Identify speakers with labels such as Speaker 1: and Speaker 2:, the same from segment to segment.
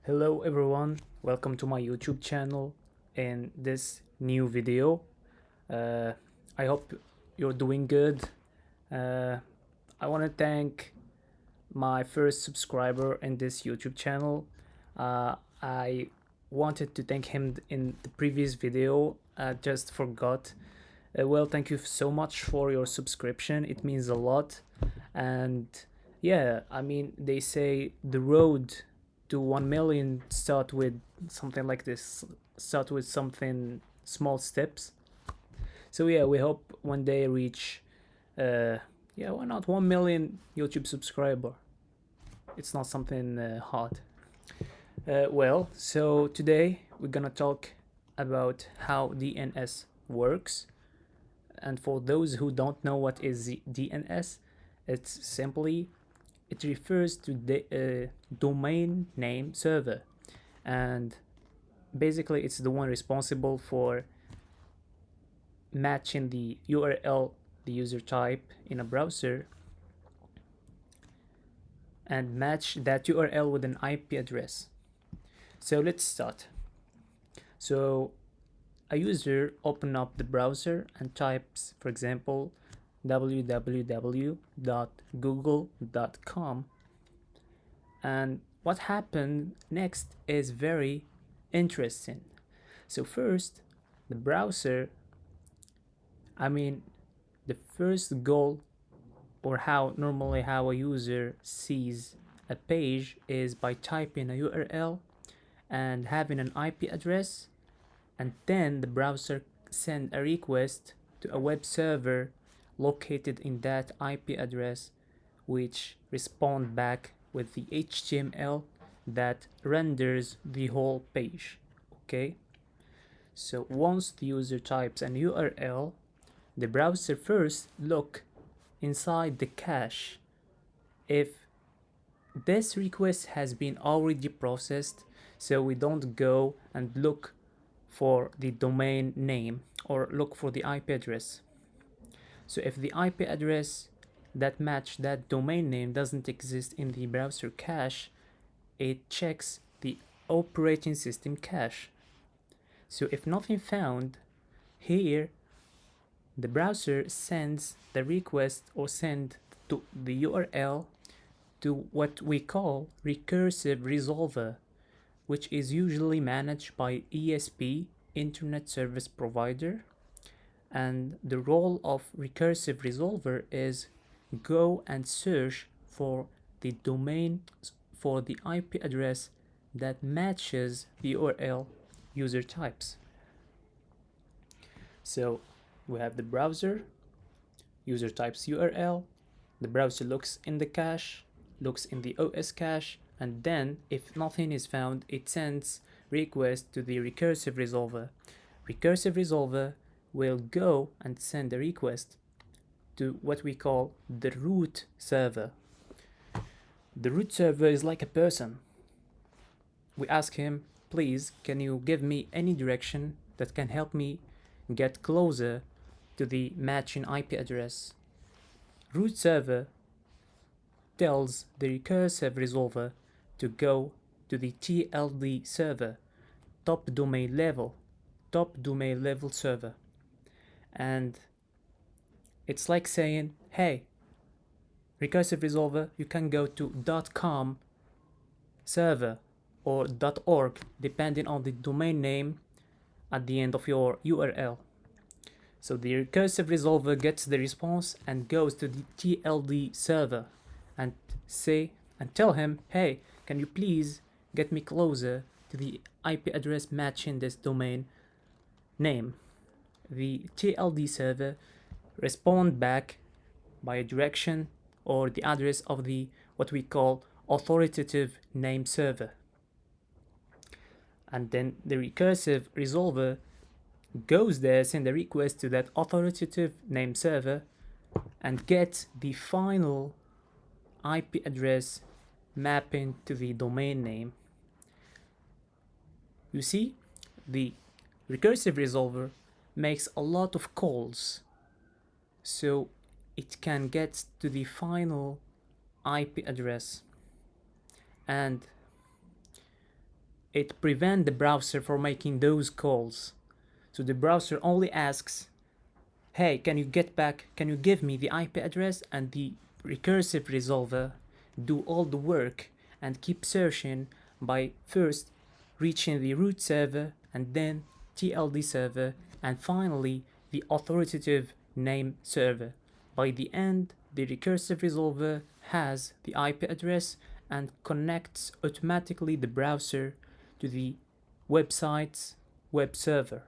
Speaker 1: Hello everyone, welcome to my YouTube channel and this new video. Uh, I hope you're doing good. Uh, I want to thank my first subscriber in this YouTube channel. I wanted to thank him in the previous video, I just forgot. Well, thank you so much for your subscription, it means a lot. And yeah, I mean, they say the road to 1 million start with something like this, start with something small steps. So yeah, we hope one day reach, yeah, why not 1 million YouTube subscriber. It's not something hard. Well, so today we're gonna talk about how DNS works. And for those who don't know what is DNS, it's simply, it refers to the domain name server, and basically it's the one responsible for matching the URL, the user type in a browser, and match that URL with an IP address. So let's start. So a user open up the browser and types, for example, www.google.com, and what happened next is very interesting. So first, the browser, I mean, the first goal, or how a user sees a page, is by typing a URL and having an IP address, and then the browser send a request to a web server located in that IP address, which respond back with the HTML that renders the whole page. Okay, so once the user types an URL, the browser first look inside the cache if this request has been already processed, so we don't go and look for the domain name or look for the IP address. So if the IP address that match that domain name doesn't exist in the browser cache, it checks the operating system cache. So if nothing found, here the browser sends the request or send to the URL to what we call recursive resolver, which is usually managed by ESP, Internet Service Provider. And the role of recursive resolver is go and search for the domain, for the IP address that matches the URL user types. So we have the browser, user types URL, the browser looks in the cache, looks in the OS cache, and then if nothing is found, it sends request to the recursive resolver. Recursive resolver will go and send a request to what we call the root server. The root server is like a person. We ask him, please, can you give me any direction that can help me get closer to the matching IP address? Root server tells the recursive resolver to go to the TLD server, top domain level server. And it's like saying, hey, recursive resolver, you can go to .com server or .org, depending on the domain name at the end of your URL. So the recursive resolver gets the response and goes to the TLD server and tell him, hey, can you please get me closer to the IP address matching this domain name? The TLD server respond back by a direction or the address of the what we call authoritative name server. And then the recursive resolver goes there, send a request to that authoritative name server, and gets the final IP address mapping to the domain name. You see, the recursive resolver makes a lot of calls, so it can get to the final IP address. And it prevents the browser from making those calls. So the browser only asks, hey, can you give me the IP address, and the recursive resolver do all the work and keep searching by first reaching the root server and then TLD server and finally the authoritative name server. By the end, the recursive resolver has the IP address and connects automatically the browser to the website's web server.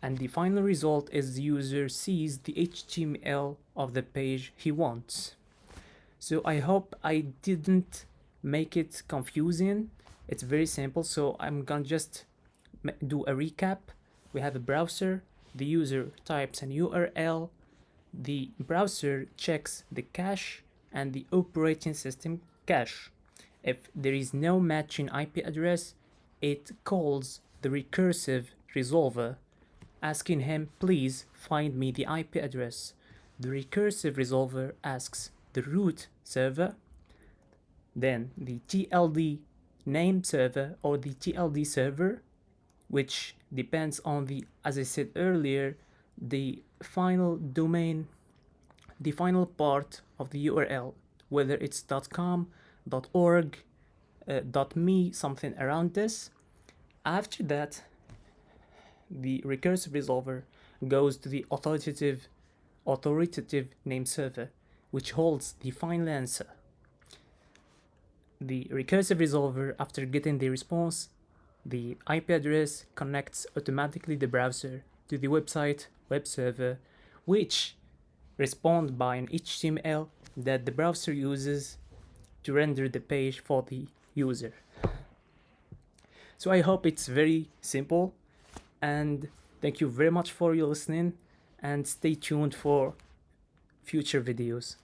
Speaker 1: And the final result is the user sees the HTML of the page he wants. So I hope I didn't make it confusing. It's very simple, so I'm gonna just do a recap. We have a browser, the user types an URL, the browser checks the cache and the operating system cache. If there is no matching IP address, it calls the recursive resolver, asking him, please find me the IP address. The recursive resolver asks the root server, then the TLD name server or the TLD server, which depends on the, as I said earlier, the final domain, the final part of the URL, whether it's .com, .org, .me, something around this. After that, the recursive resolver goes to the authoritative name server, which holds the final answer. The recursive resolver, after getting the response, the IP address connects automatically the browser to the website web server, which responds by an HTML that the browser uses to render the page for the user. So I hope it's very simple, and thank you very much for your listening, and stay tuned for future videos.